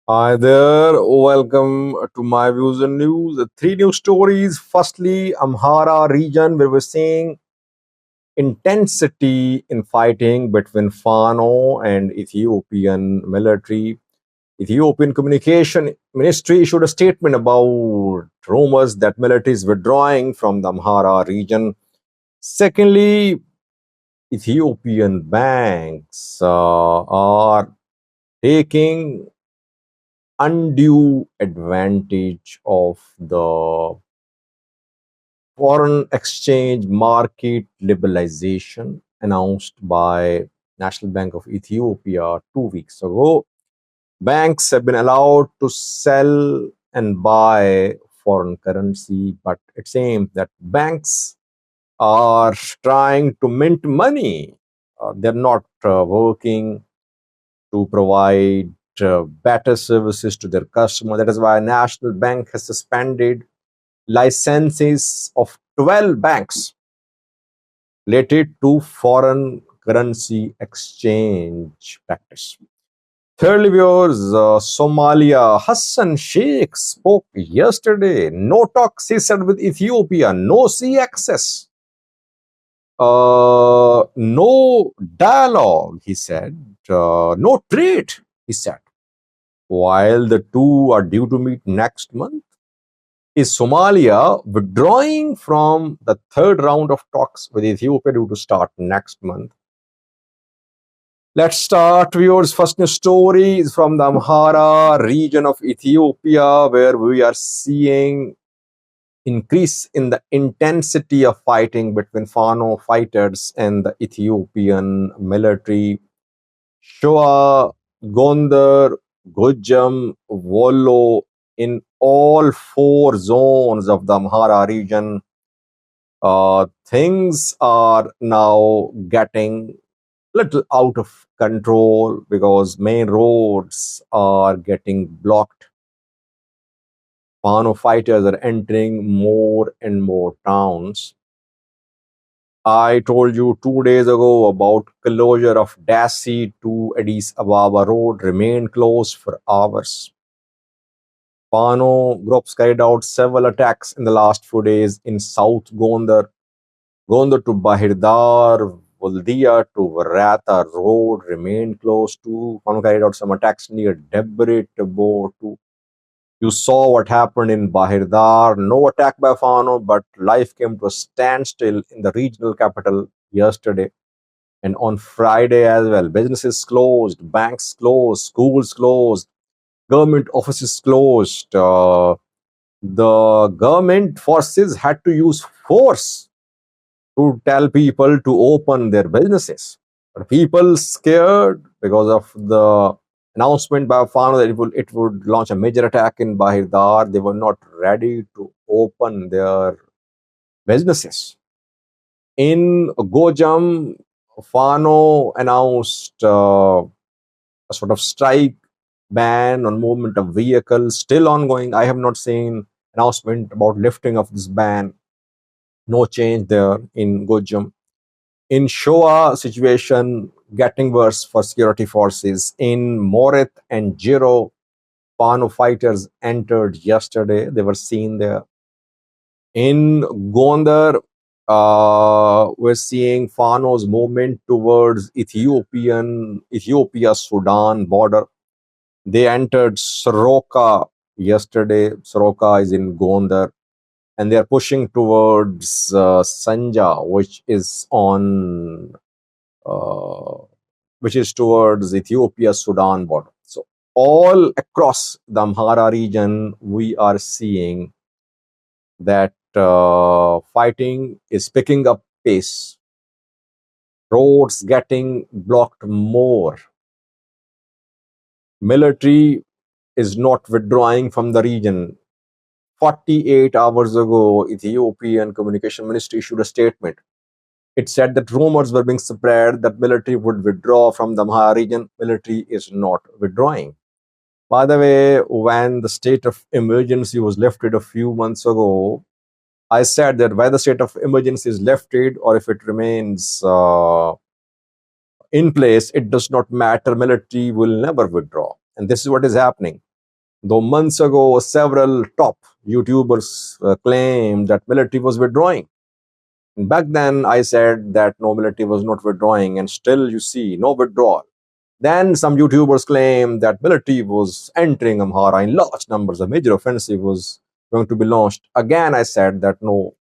Hi there, welcome to my views and news. Three news stories. Firstly, Amhara region where we're seeing intensity in fighting between Fano and Ethiopian military. Ethiopian communication ministry issued a statement about rumors that military is withdrawing from the Amhara region. Secondly, Ethiopian banks are taking undue advantage of the foreign exchange market liberalization announced by National Bank of Ethiopia 2 weeks ago. Banks have been allowed to sell and buy foreign currency, but it seems that banks are trying to mint money. They're not working to provide better services to their customer. That is why National Bank has suspended licenses of 12 banks related to foreign currency exchange practice. Thirdly, viewers, Somalia, Hassan Sheikh spoke yesterday. No talks, he said, with Ethiopia. No sea access. No dialogue, he said. No trade, he said. While the two are due to meet next month, is Somalia withdrawing from the third round of talks with Ethiopia due to start next month? Let's start viewers. First news story is from the Amhara region of Ethiopia, where we are seeing increase in the intensity of fighting between Fano fighters and the Ethiopian military. Shoa, Gondar, Gujam, Wollo, in all four zones of the Amhara region, things are now getting little out of control because main roads are getting blocked. Fano fighters are entering more and more towns. I told you 2 days ago about closure of Dassi to Addis Ababa road remained closed for hours. Fano groups carried out several attacks in the last few days in South Gondar, Gondar to Bahirdar, Waldia to Varata road remained closed too. Fano carried out some attacks near Debrit too. You saw what happened in Bahirdar. No attack by Fano, but life came to a standstill in the regional capital yesterday. And on Friday as well, businesses closed, banks closed, schools closed, government offices closed. The government forces had to use force to tell people to open their businesses. But people scared because of the announcement by Fano that it would launch a major attack in Bahirdar. They were not ready to open their businesses. In Gojam, Fano announced a sort of strike ban on movement of vehicles, still ongoing. I have not seen announcement about lifting of this ban. No change there in Gojam. In Shoa, situation getting worse for security forces. In Morith and Jiro, Fano fighters entered yesterday. They were seen there. In Gondar, we're seeing Fano's movement towards Ethiopia-Sudan border. They entered Soroka yesterday. Soroka is in Gondar, and they are pushing towards Sanja, uh, which is towards Ethiopia-Sudan border. So all across the Amhara region, we are seeing that fighting is picking up pace. Roads getting blocked more. Military is not withdrawing from the region. 48 hours ago, Ethiopian Communication Ministry issued a statement. It said that rumors were being spread that military would withdraw from the Amhara region. Military is not withdrawing. By the way, when the state of emergency was lifted a few months ago, I said that whether the state of emergency is lifted or if it remains in place, it does not matter. Military will never withdraw. And this is what is happening. Though months ago, several top YouTubers claimed that military was withdrawing. And back then, I said that no, military was not withdrawing, and still you see no withdrawal. Then some YouTubers claimed that military was entering Amhara in large numbers. A major offensive was going to be launched. Again, I said that no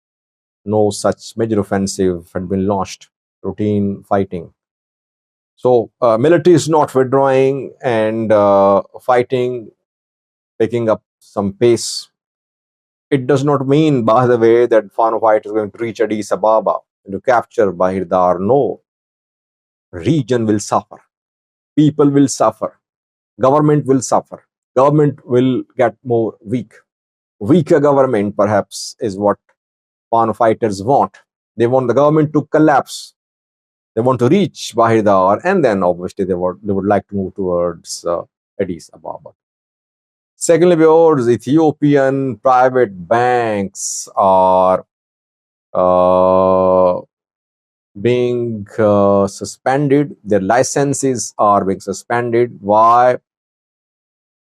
such major offensive had been launched. Routine fighting. So military is not withdrawing and fighting, picking up some pace. It does not mean, by the way, that foreign fight is going to reach Addis Ababa to capture Bahirdar. No, region will suffer. People will suffer. Government will suffer. Government will get more weak. Weaker government, perhaps, is what foreign fighters want. They want the government to collapse. They want to reach Bahirdar, and then obviously they would like to move towards Addis Ababa. Secondly, viewers, Ethiopian private banks are uh, being suspended. Their licenses are being suspended. Why?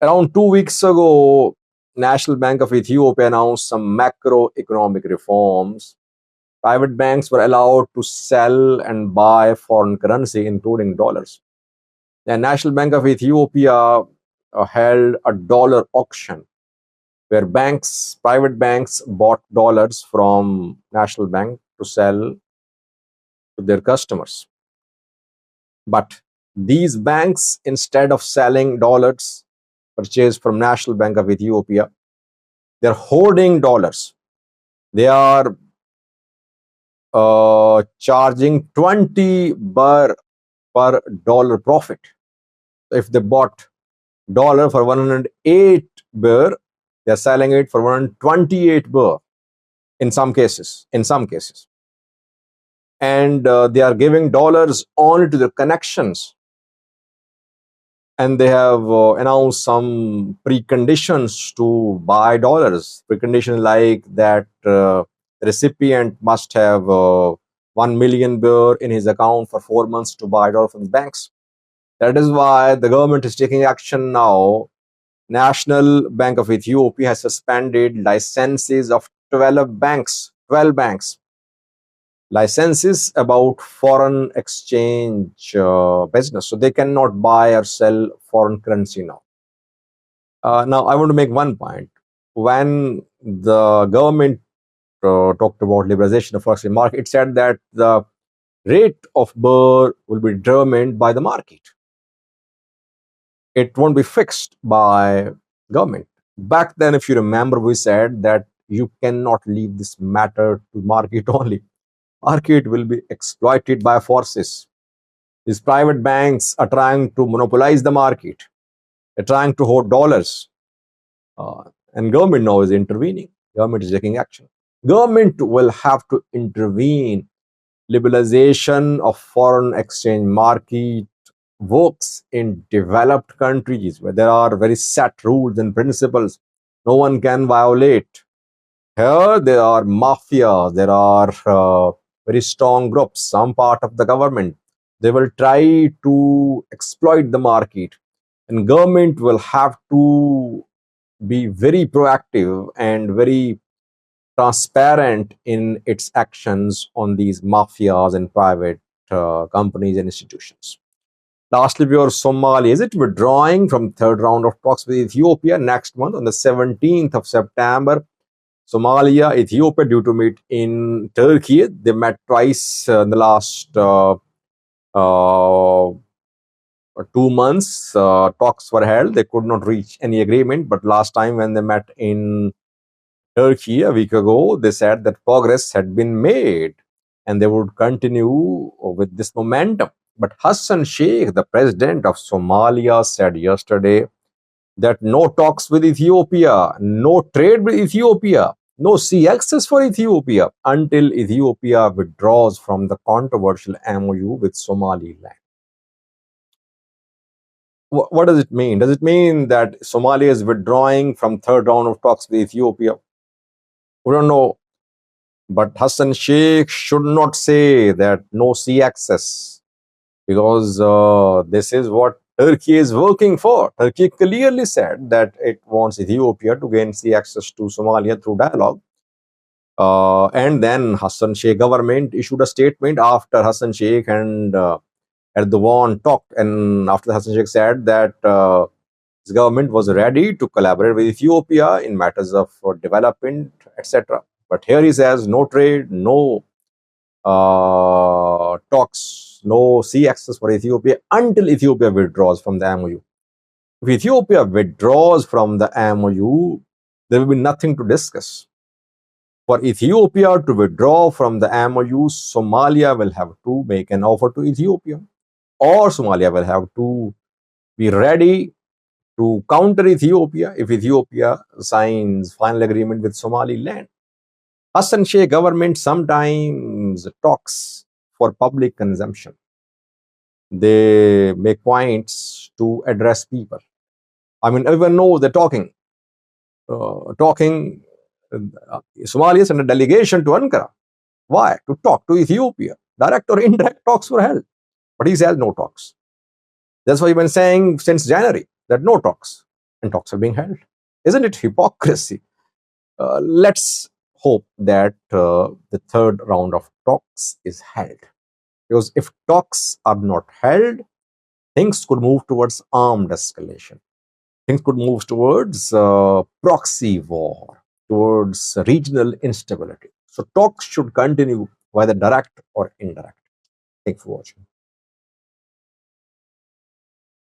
Around 2 weeks ago, National Bank of Ethiopia announced some macroeconomic reforms. Private banks were allowed to sell and buy foreign currency, including dollars. The National Bank of Ethiopia held a dollar auction where private banks bought dollars from National Bank to sell to their customers. But these banks, instead of selling dollars purchased from National Bank of Ethiopia, they're hoarding dollars. They are charging 20 birr per dollar profit. If they bought dollar for 108 birr, they're selling it for 128 birr in some cases. And they are giving dollars only to the connections. And they have announced some preconditions to buy dollars. Preconditions like that recipient must have 1 million birr in his account for 4 months to buy dollar from the banks. That is why the government is taking action now. National Bank of Ethiopia has suspended licenses of 12 banks. Licenses about foreign exchange business. So they cannot buy or sell foreign currency now. Now, I want to make one point. When the government talked about liberalization of forex market, it said that the rate of birr will be determined by the market. It won't be fixed by government. Back then, if you remember, we said that you cannot leave this matter to market only. Market will be exploited by forces. These private banks are trying to monopolize the market. They're trying to hoard dollars. And government now is intervening. Government is taking action. Government will have to intervene. Liberalization of foreign exchange market works in developed countries where there are very set rules and principles no one can violate. Here there are mafias, there are very strong groups, some part of the government. They will try to exploit the market, and government will have to be very proactive and very transparent in its actions on these mafias and private companies and institutions. Lastly, we are Somalia. Is it withdrawing from third round of talks with Ethiopia next month on the 17th of September? Somalia-Ethiopia due to meet in Turkey. They met twice in the last 2 months. Talks were held. They could not reach any agreement. But last time when they met in Turkey a week ago, they said that progress had been made and they would continue with this momentum. But Hassan Sheikh, the president of Somalia, said yesterday that no talks with Ethiopia, no trade with Ethiopia, no sea access for Ethiopia until Ethiopia withdraws from the controversial MOU with Somaliland. What does it mean? Does it mean that Somalia is withdrawing from third round of talks with Ethiopia? We don't know. But Hassan Sheikh should not say that no sea access, because this is what Turkey is working for. Turkey clearly said that it wants Ethiopia to gain sea access to Somalia through dialogue. And then Hassan Sheikh government issued a statement after Hassan Sheikh and Erdogan talked, and after Hassan Sheikh said that his government was ready to collaborate with Ethiopia in matters of development, etc. But here he says no trade, no talks, no sea access for Ethiopia until Ethiopia withdraws from the MOU. If Ethiopia withdraws from the MOU, there will be nothing to discuss. For Ethiopia to withdraw from the MOU, Somalia will have to make an offer to Ethiopia, or Somalia will have to be ready to counter Ethiopia if Ethiopia signs final agreement with Somaliland. Hassan Sheikh government sometimes talks for public consumption. They make points to address people. I mean, everyone knows they're talking. Somalia sent a delegation to Ankara. Why? To talk to Ethiopia. Direct or indirect talks were held. But he says no talks. That's why he's been saying since January that no talks. And talks are being held. Isn't it hypocrisy? Let's hope that the third round of talks is held. Because if talks are not held, things could move towards armed escalation. Things could move towards proxy war, towards regional instability. So talks should continue, whether direct or indirect. Thanks for watching.